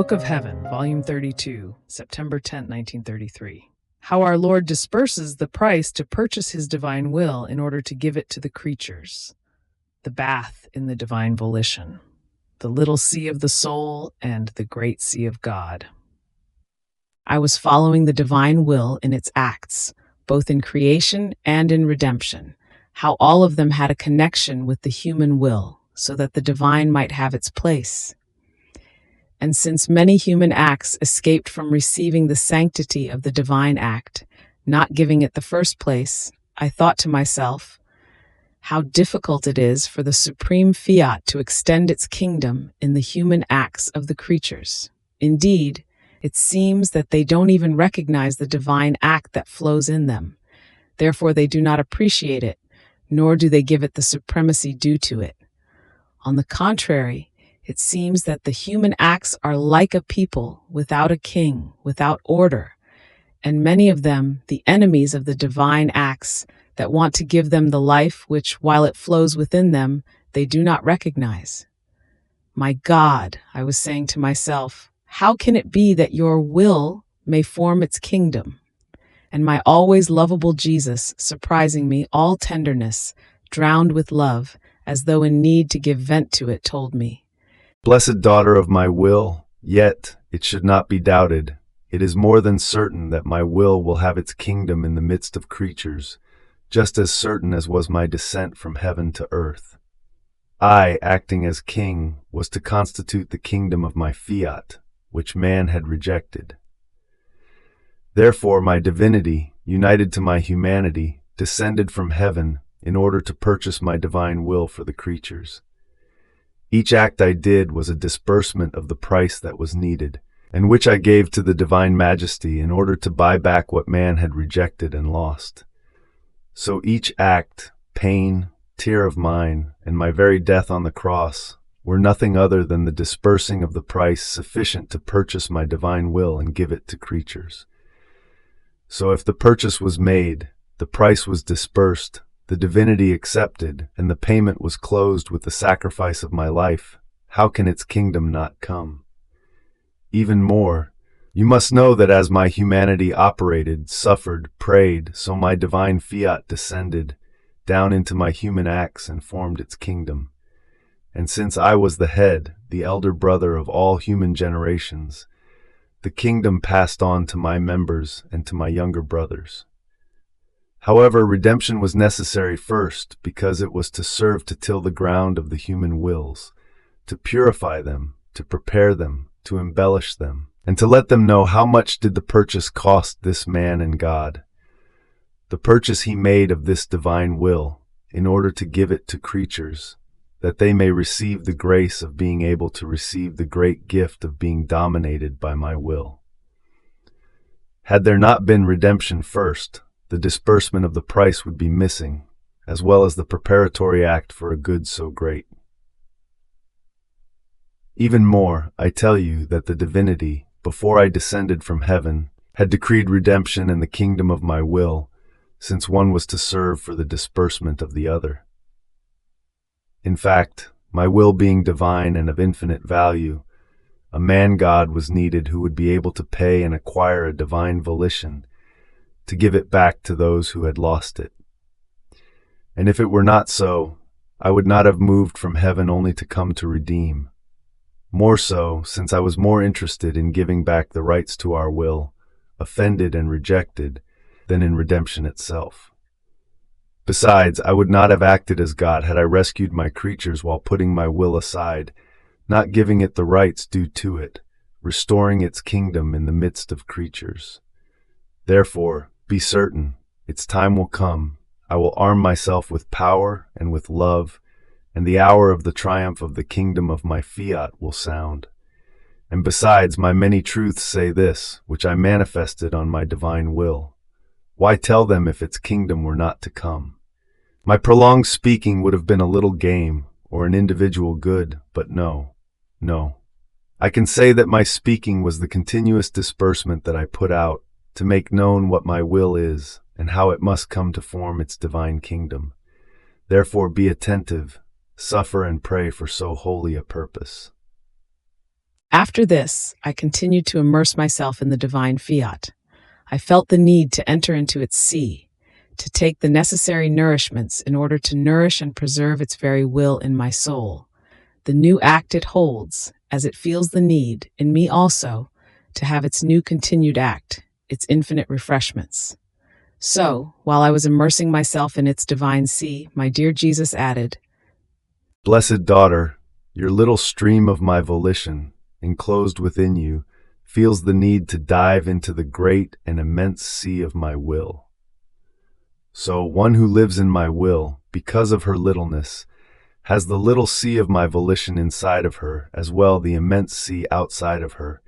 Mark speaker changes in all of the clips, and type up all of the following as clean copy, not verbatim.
Speaker 1: Book of Heaven, Volume 32, September 10, 1933. How our Lord disburses the price to purchase His divine will in order to give it to the creatures. The bath in the Divine Volition. The little sea of the soul and the great sea of God. I was following the divine will in its acts, both in creation and in redemption, how all of them had a connection with the human will, so that the divine might have its place. And since many human acts escaped from receiving the sanctity of the divine act, not giving it the first place, I thought to myself, how difficult it is for the supreme fiat to extend its kingdom in the human acts of the creatures. Indeed, it seems that they don't even recognize the divine act that flows in them. Therefore, they do not appreciate it, nor do they give it the supremacy due to it. On the contrary, it seems that the human acts are like a people without a king, without order, and many of them the enemies of the divine acts that want to give them the life which, while it flows within them, they do not recognize. My God, I was saying to myself, how can it be that your will may form its kingdom? And my always lovable Jesus, surprising me, all tenderness, drowned with love, as though in need to give vent to it, told me,
Speaker 2: Blessed daughter of my will, yet it should not be doubted. It is more than certain that my will have its kingdom in the midst of creatures, just as certain as was my descent from heaven to earth. I, acting as king, was to constitute the kingdom of my fiat, which man had rejected. Therefore my divinity, united to my humanity, descended from heaven in order to purchase my divine will for the creatures. Each act I did was a disbursement of the price that was needed, and which I gave to the divine majesty in order to buy back what man had rejected and lost. So each act, pain, tear of mine, and my very death on the cross were nothing other than the disbursing of the price sufficient to purchase my divine will and give it to creatures. So if the purchase was made, the price was disbursed, the divinity accepted, and the payment was closed with the sacrifice of my life, how can its kingdom not come? Even more, you must know that as my humanity operated, suffered, prayed, so my divine fiat descended down into my human acts and formed its kingdom. And since I was the head, the elder brother of all human generations, the kingdom passed on to my members and to my younger brothers. However, redemption was necessary first because it was to serve to till the ground of the human wills, to purify them, to prepare them, to embellish them, and to let them know how much did the purchase cost this man and God. The purchase he made of this divine will, in order to give it to creatures, that they may receive the grace of being able to receive the great gift of being dominated by my will. Had there not been redemption first, the disbursement of the price would be missing, as well as the preparatory act for a good so great. Even more, I tell you that the divinity, before I descended from heaven, had decreed redemption in the kingdom of my will, since one was to serve for the disbursement of the other. In fact, my will being divine and of infinite value, a man-god was needed who would be able to pay and acquire a divine volition, to give it back to those who had lost it. And if it were not so, I would not have moved from heaven only to come to redeem. More so, since I was more interested in giving back the rights to our will, offended and rejected, than in redemption itself. Besides, I would not have acted as God had I rescued my creatures while putting my will aside, not giving it the rights due to it, restoring its kingdom in the midst of creatures. Therefore, be certain, its time will come. I will arm myself with power and with love, and the hour of the triumph of the kingdom of my fiat will sound. And besides, my many truths say this, which I manifested on my divine will. Why tell them if its kingdom were not to come? My prolonged speaking would have been a little game, or an individual good, but no. I can say that my speaking was the continuous disbursement that I put out, to make known what my will is, and how it must come to form its divine kingdom. Therefore be attentive, suffer and pray for so holy a purpose.
Speaker 1: After this, I continued to immerse myself in the divine fiat. I felt the need to enter into its sea, to take the necessary nourishments in order to nourish and preserve its very will in my soul. The new act it holds, as it feels the need, in me also, to have its new continued act, its infinite refreshments. So, while I was immersing myself in its divine sea, my dear Jesus added,
Speaker 2: Blessed daughter, your little stream of my volition, enclosed within you, feels the need to dive into the great and immense sea of my will. So one who lives in my will, because of her littleness, has the little sea of my volition inside of her, as well the immense sea outside of her,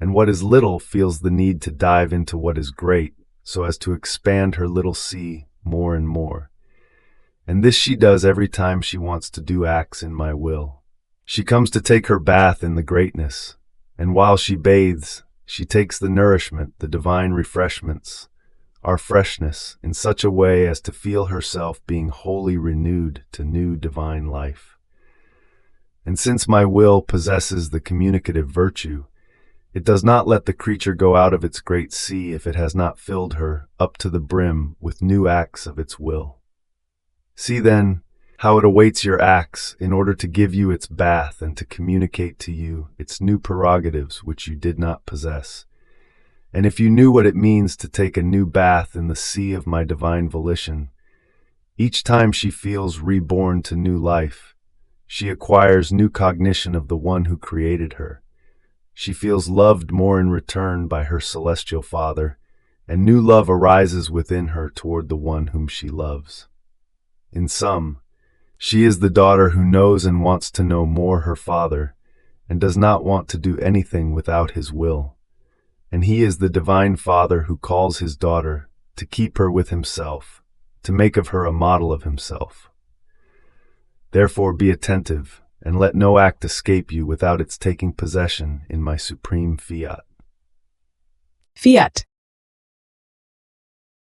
Speaker 2: and what is little feels the need to dive into what is great, so as to expand her little sea more and more. And this she does every time she wants to do acts in my will. She comes to take her bath in the greatness, and while she bathes, she takes the nourishment, the divine refreshments, our freshness, in such a way as to feel herself being wholly renewed to new divine life. And since my will possesses the communicative virtue, it does not let the creature go out of its great sea if it has not filled her up to the brim with new acts of its will. See then how it awaits your acts in order to give you its bath and to communicate to you its new prerogatives which you did not possess. And if you knew what it means to take a new bath in the sea of my divine volition, each time she feels reborn to new life, she acquires new cognition of the one who created her. She feels loved more in return by her celestial Father, and new love arises within her toward the one whom she loves. In sum, she is the daughter who knows and wants to know more her Father, and does not want to do anything without his will. And he is the Divine Father who calls his daughter to keep her with himself, to make of her a model of himself. Therefore be attentive, and let no act escape you without its taking possession in my supreme fiat.
Speaker 1: Fiat,